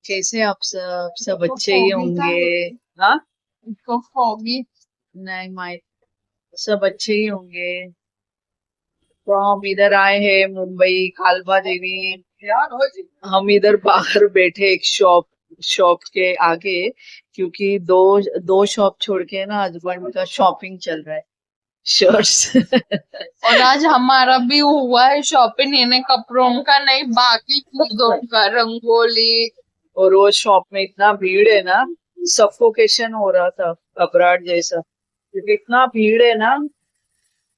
कैसे आप सब अच्छे ही होंगे। हाँ, इसको होगी। नहीं माइक, सब अच्छे ही होंगे। तो हम इधर आए हैं मुंबई कालबा देवी। हम इधर बाहर बैठे एक शॉप शॉप के आगे, क्योंकि दो दो शॉप छोड़ के ना हस्बैंड का शॉपिंग चल रहा है, शर्ट्स। और आज हमारा भी हुआ है शॉपिंग, इन्हें कपड़ों का नहीं बाकी चीजों का, रंगोली। और वो शॉप में इतना भीड़ है ना, सफोकेशन हो रहा था, घबराहट जैसा, क्योंकि इतना भीड़ है ना।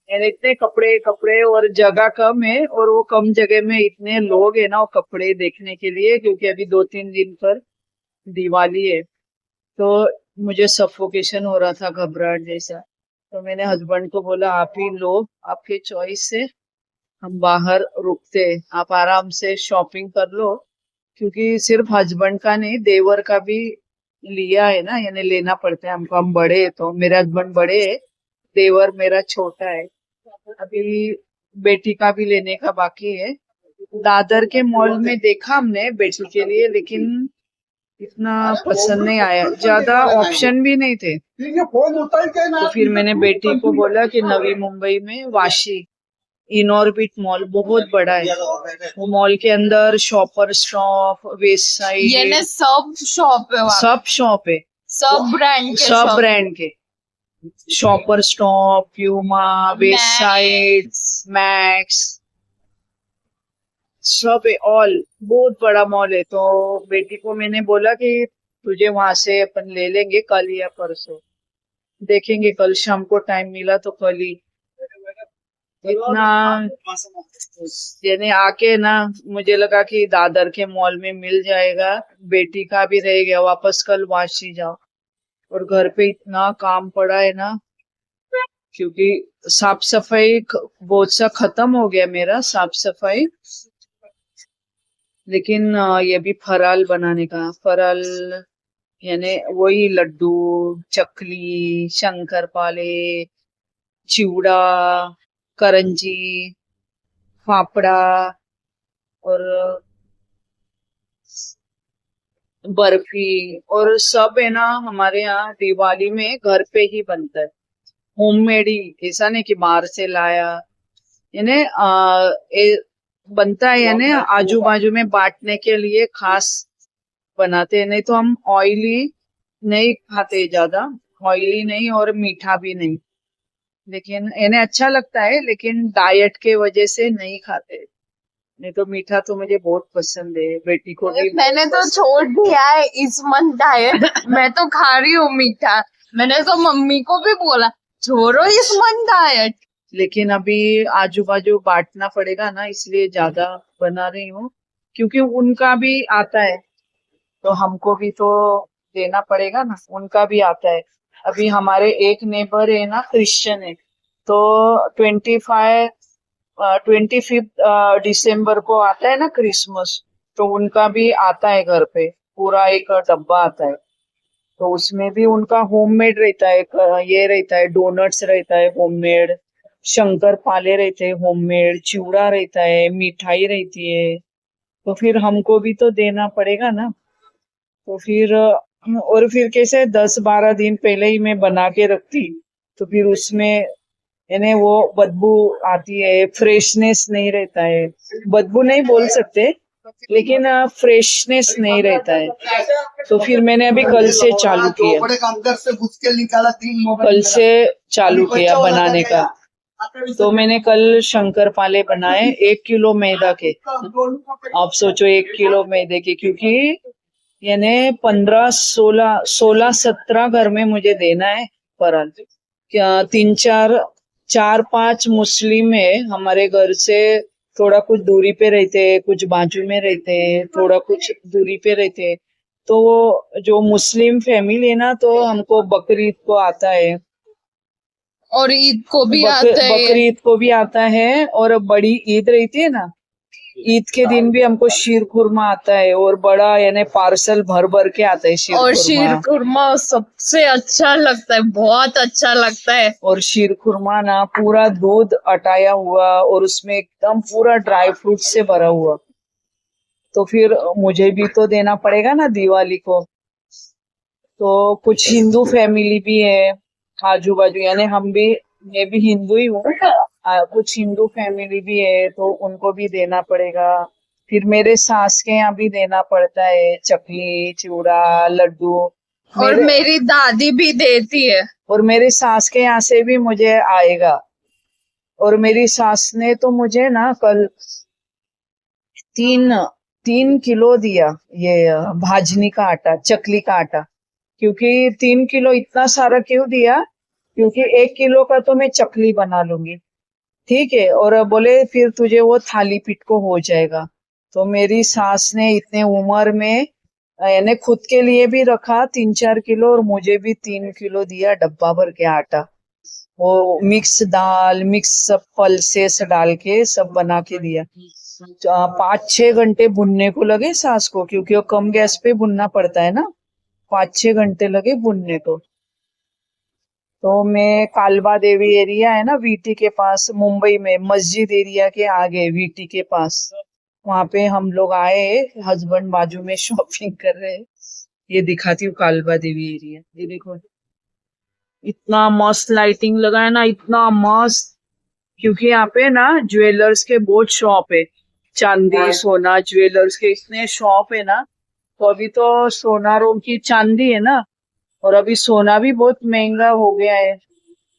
यानी इतने कपड़े कपड़े और जगह कम है, और वो कम जगह में इतने लोग है ना वो कपड़े देखने के लिए, क्योंकि अभी 2-3 दिन पर दिवाली है। तो मुझे सफोकेशन हो रहा था, घबराहट जैसा। तो मैंने हस्बैंड को बोला, आप ही लो, आपके चॉइस से हम बाहर रुकते, आप आराम से शॉपिंग कर लो। क्योंकि सिर्फ हस्बैंड का नहीं, देवर का भी लिया है ना, यानी लेना पड़ता है हमको। हम बड़े हैं, तो मेरे हस्बैंड बड़े है, देवर मेरा छोटा है। अभी बेटी का भी लेने का बाकी है। दादर के मॉल में देखा हमने बेटी के लिए, लेकिन इतना पसंद नहीं आया, ज्यादा ऑप्शन भी नहीं थे। तो फिर मैंने बेटी को बोला कि नवी मुंबई में वाशी इनऑर्बिट मॉल बहुत बड़ा है, वो मॉल के अंदर शॉपर स्टॉप, वेस्ट ये साइड, ने सब शॉप है वहाँ, सब शॉप है, सब ब्रांड के सब शॉप। ब्रांड के, shopper stop, Puma, west side, max, सब है, ऑल बहुत बड़ा मॉल है। तो बेटी को मैंने बोला कि तुझे वहां से अपन ले लेंगे कल या परसों, देखेंगे, कल शाम को टाइम मिला तो कल ही। इतना यानी आके ना मुझे लगा कि दादर के मॉल में मिल जाएगा, बेटी का भी रह गया, वापस कल वाशी जाओ। और घर पे इतना काम पड़ा है ना, क्योंकि साफ सफाई बहुत सा खत्म हो गया मेरा, साफ सफाई। लेकिन ये भी फराल बनाने का, फराल यानी वही लड्डू, चकली, शंकरपाले, चिवड़ा, करंजी, फाफड़ा, और बर्फी, और सब है ना हमारे यहाँ दिवाली में घर पे ही बनता है, होममेड ही, ऐसा नहीं कि बाहर से लाया। यानी बनता है, यानी आजू बाजू में बांटने के लिए खास बनाते हैं। नहीं तो हम ऑयली नहीं खाते ज्यादा, ऑयली नहीं और मीठा भी नहीं। लेकिन इन्हें अच्छा लगता है, लेकिन डाइट के वजह से नहीं खाते। नहीं तो मीठा तो मुझे बहुत पसंद है, बेटी को भी। मैंने तो छोड़ दिया है इस मंथ डाइट, मैं तो खा रही हूँ मीठा। मैंने तो मम्मी को भी बोला छोड़ो इस मंथ डाइट। लेकिन अभी आजू बाजू बांटना पड़ेगा ना, इसलिए ज्यादा बना रही हूँ, क्योंकि उनका भी आता है तो हमको भी तो देना पड़ेगा ना, उनका भी आता है। अभी हमारे एक नेबर है ना, क्रिश्चियन है, तो 25 दिसंबर को आता है ना क्रिसमस, तो उनका भी आता है घर पे, पूरा एक डब्बा आता है। तो उसमें भी उनका होममेड रहता है, ये रहता है, डोनट्स रहता है होममेड, शंकर पाले रहते हैं होममेड, चिवड़ा रहता है, मिठाई रहती है। तो फिर हमको भी तो देना पड़ेगा ना। तो फिर और फिर कैसे 10-12 दिन पहले ही मैं बना के रखती, तो फिर उसमें यानी वो बदबू आती है, फ्रेशनेस नहीं रहता है, बदबू नहीं बोल सकते, लेकिन फ्रेशनेस नहीं रहता है। तो फिर मैंने अभी कल से चालू किया, कल से चालू किया बनाने का। तो मैंने कल शंकर पाले बनाए 1 किलो मैदा के। आप सोचो 1 किलो मैदे के, क्योंकि यानी 15, 16, 17 घर में मुझे देना है फराल। क्या 4-5 मुस्लिम है हमारे घर से, थोड़ा कुछ दूरी पे रहते हैं, कुछ बाजू में रहते हैं, थोड़ा कुछ दूरी पे रहते हैं। तो वो जो मुस्लिम फैमिली है ना, तो हमको बकरीद को आता है, और ईद को भी आता है। बकरीद को भी आता है, और बड़ी ईद रहती है ना, ईद के दिन भी हमको शीर खुरमा आता है, और बड़ा यानी पार्सल भर भर के आता है शीर और खुरमा। शीर खुरमा सबसे अच्छा लगता है, बहुत अच्छा लगता है। और शीर खुरमा ना पूरा दूध अटाया हुआ, और उसमें एकदम पूरा ड्राई फ्रूट से भरा हुआ, तो फिर मुझे भी तो देना पड़ेगा ना दिवाली को। तो कुछ हिंदू फैमिली भी है आजू बाजू, यानी मैं भी हिंदू ही हूँ। कुछ हिंदू फैमिली भी है तो उनको भी देना पड़ेगा। फिर मेरे सास के यहाँ भी देना पड़ता है, चकली चिवड़ा लड्डू। और मेरी दादी भी देती है। और मेरी सास के यहाँ से भी मुझे आएगा। और मेरी सास ने तो मुझे ना कल 3 किलो दिया, ये भाजनी का आटा, चकली का आटा। क्योंकि 3 किलो इतना सारा क्यों दिया, क्योंकि 1 किलो का तो मैं चकली बना लूंगी, ठीक है। और बोले फिर तुझे वो थाली पीठ को हो जाएगा। तो मेरी सास ने इतने उम्र में यानी खुद के लिए भी रखा 3-4 किलो, और मुझे भी 3 किलो दिया डब्बा भर के आटा। वो मिक्स दाल, मिक्स सब पल्सेस डाल के सब बना के दिया। 5-6 घंटे भुनने को लगे सास को, क्योंकि वो कम गैस पे भुनना पड़ता है ना। 5-6 घंटे लगे भुनने को। तो मैं कालबा देवी एरिया है ना वीटी के पास, मुंबई में मस्जिद एरिया के आगे वीटी के पास, वहां पे हम लोग आए, हस्बैंड बाजू में शॉपिंग कर रहे हैं। ये दिखाती हूँ कालबा देवी एरिया, ये देखो इतना मस्त लाइटिंग लगा है ना, इतना मस्त। क्योंकि यहाँ पे ना ज्वेलर्स के बहुत शॉप है, चांदी सोना ज्वेलर्स के इतने शॉप है ना। तो अभी तो सोनारों की चांदी है ना, और अभी सोना भी बहुत महंगा हो गया है,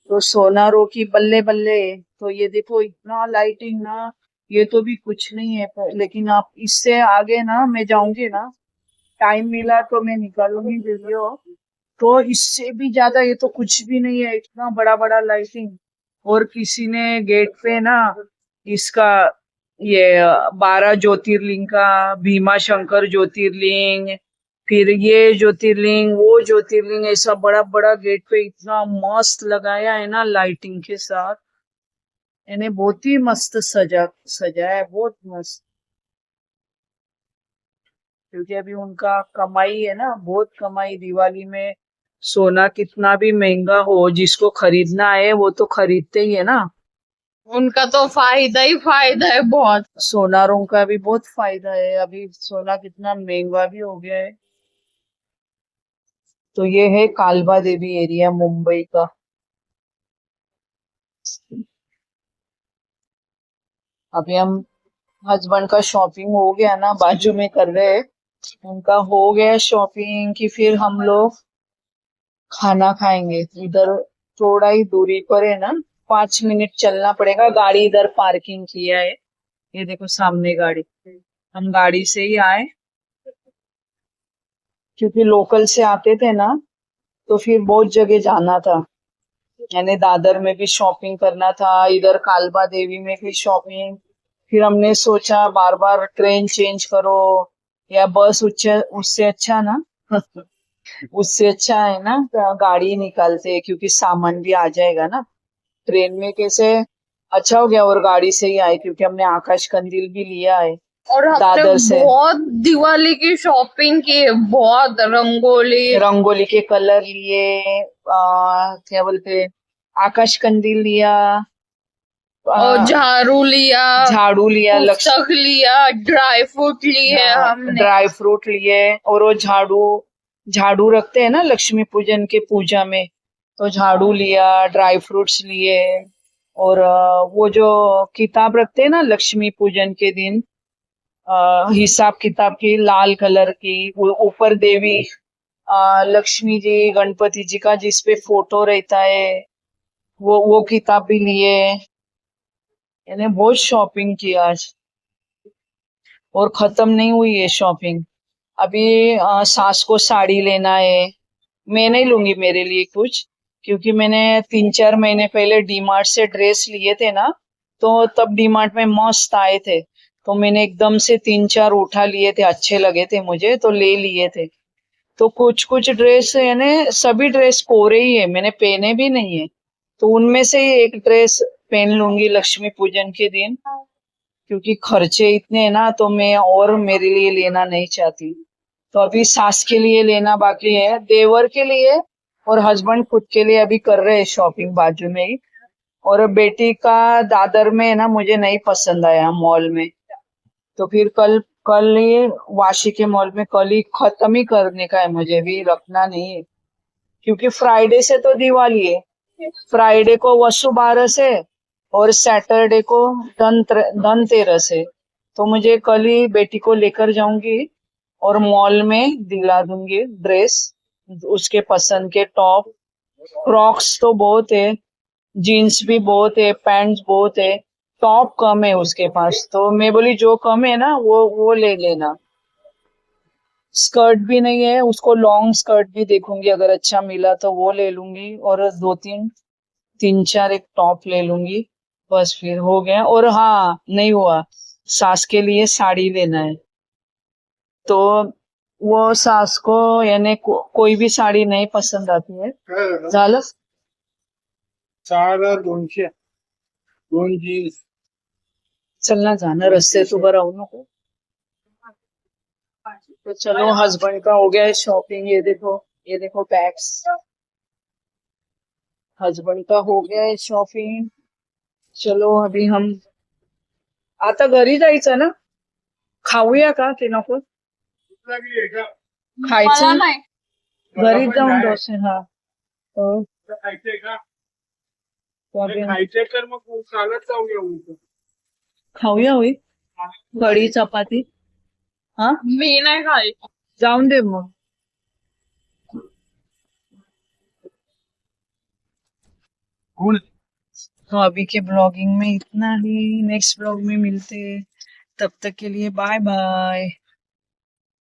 तो सोनारों की बल्ले बल्ले। तो ये देखो इतना लाइटिंग ना, ये तो भी कुछ नहीं है। लेकिन आप इससे आगे ना मैं जाऊंगी ना, टाइम मिला तो मैं निकालूंगी वीडियो। तो इससे भी ज्यादा ये तो कुछ भी नहीं है, इतना बड़ा बड़ा लाइटिंग। और किसी ने गेट पे ना इसका ये 12 ज्योतिर्लिंग का, भीमा शंकर ज्योतिर्लिंग, फिर ये ज्योतिर्लिंग वो ज्योतिर्लिंग, ऐसा बड़ा बड़ा गेट पे इतना मस्त लगाया है ना लाइटिंग के साथ। इन्हें बहुत ही मस्त सजाया है, बहुत मस्त। क्योंकि अभी उनका कमाई है ना, बहुत कमाई दिवाली में। सोना कितना भी महंगा हो, जिसको खरीदना है वो तो खरीदते ही है ना। उनका तो फायदा ही फायदा है बहुत। सोनारों का भी बहुत फायदा है, अभी सोना कितना महंगा भी हो गया है। तो ये है कालबा देवी एरिया मुंबई का। अभी हम हस्बैंड का शॉपिंग हो गया ना, बाजू में कर रहे हैं, उनका हो गया शॉपिंग कि फिर हम लोग खाना खाएंगे। इधर थोड़ा ही दूरी पर है ना, 5 मिनट चलना पड़ेगा। गाड़ी इधर पार्किंग किया है, ये देखो सामने गाड़ी। हम गाड़ी से ही आए, क्योंकि लोकल से आते थे ना, तो फिर बहुत जगह जाना था। यानी दादर में भी शॉपिंग करना था, इधर कालबा देवी में भी शॉपिंग। फिर हमने सोचा बार बार ट्रेन चेंज करो या बस, उससे अच्छा ना उससे अच्छा है ना गाड़ी निकालते हैं, क्योंकि सामान भी आ जाएगा ना। ट्रेन में कैसे अच्छा हो गया, और गाड़ी से ही आए, क्योंकि हमने आकाश कंदील भी लिया है और हमने दादर से। बहुत दिवाली की शॉपिंग की है, बहुत रंगोली के कलर लिए, क्या बोलते, आकाश कंदील लिया, और झाड़ू लिया, पुस्तक लिया, ड्राई फ्रूट लिए हमने। ड्राई फ्रूट लिए, और वो झाड़ू रखते हैं ना लक्ष्मी पूजन के पूजा में, तो झाड़ू लिया, ड्राई फ्रूट्स लिए। और वो जो किताब रखते हैं ना लक्ष्मी पूजन के दिन, हिसाब किताब की, लाल कलर की, वो ऊपर देवी लक्ष्मी जी गणपति जी का जिसपे फोटो रहता है, वो किताब भी लिए। यानी बहुत शॉपिंग की आज, और खत्म नहीं हुई है शॉपिंग। अभी सास को साड़ी लेना है, मैं नहीं लूंगी मेरे लिए कुछ, क्योंकि मैंने 3-4 महीने पहले डीमार्ट से ड्रेस लिए थे ना, तो तब डीमार्ट में मस्त आए थे, तो मैंने एकदम से 3-4 उठा लिए थे, अच्छे लगे थे मुझे तो ले लिए थे। तो कुछ कुछ ड्रेस यानी सभी ड्रेस कोरे ही है, मैंने पहने भी नहीं है। तो उनमें से ही एक ड्रेस पहन लूंगी लक्ष्मी पूजन के दिन, क्योंकि खर्चे इतने हैं ना, तो मैं और मेरे लिए लेना नहीं चाहती। तो अभी सास के लिए लेना बाकी है, देवर के लिए, और हस्बैंड खुद के लिए अभी कर रहे हैं शॉपिंग बाजू में ही। और बेटी का दादर में है ना, मुझे नहीं पसंद आया मॉल में, तो फिर कल कल ये वाशी के मॉल में कल ही खत्म ही करने का है, मुझे भी रखना नहीं है, क्योंकि फ्राइडे से तो दिवाली है। फ्राइडे को वसु बारस है और सैटरडे को धनतेरस है। तो मुझे कल ही बेटी को लेकर जाऊंगी और मॉल में दिला दूंगी ड्रेस, उसके पसंद के टॉप। फ्रॉक्स तो बहुत है, जीन्स भी बहुत है, पैंट्स बहुत है, टॉप कम है उसके पास। तो मैं बोली जो कम है ना वो ले लेना। स्कर्ट भी नहीं है, उसको लॉन्ग स्कर्ट भी देखूंगी, अगर अच्छा मिला तो वो ले लूंगी, और तीन चार एक टॉप ले लूंगी। बस फिर हो गया। और हाँ, नहीं हुआ, सास के लिए साड़ी लेना है। तो वो सास को यानी कोई भी साड़ी नहीं पसंद आती है। झालं 4,200 दोन जीन्स चल ना, जाना रस्ते से उभं राहू नको। तो चलो, हस्बैंड का हो गया है शॉपिंग। ये देखो बैग्स, हस्बैंड का हो गया है शॉपिंग। चलो अभी हम आता घरी जायचं ना, खाऊया का की नको? लागली का मला खायचं नाही. घरी जाऊन डोसे, हा तो खायचंय का अभी हम खायचंय तर मग चालत जाऊन येऊ खाऊया होई कढी चपाती। हा, मी नाही खाई. जाऊन दे मग। कोण तो अभी के ब्लॉगिंग में इतना ही, नेक्स्ट ब्लॉग में मिलते हैं। तब तक के लिए बाय बाय।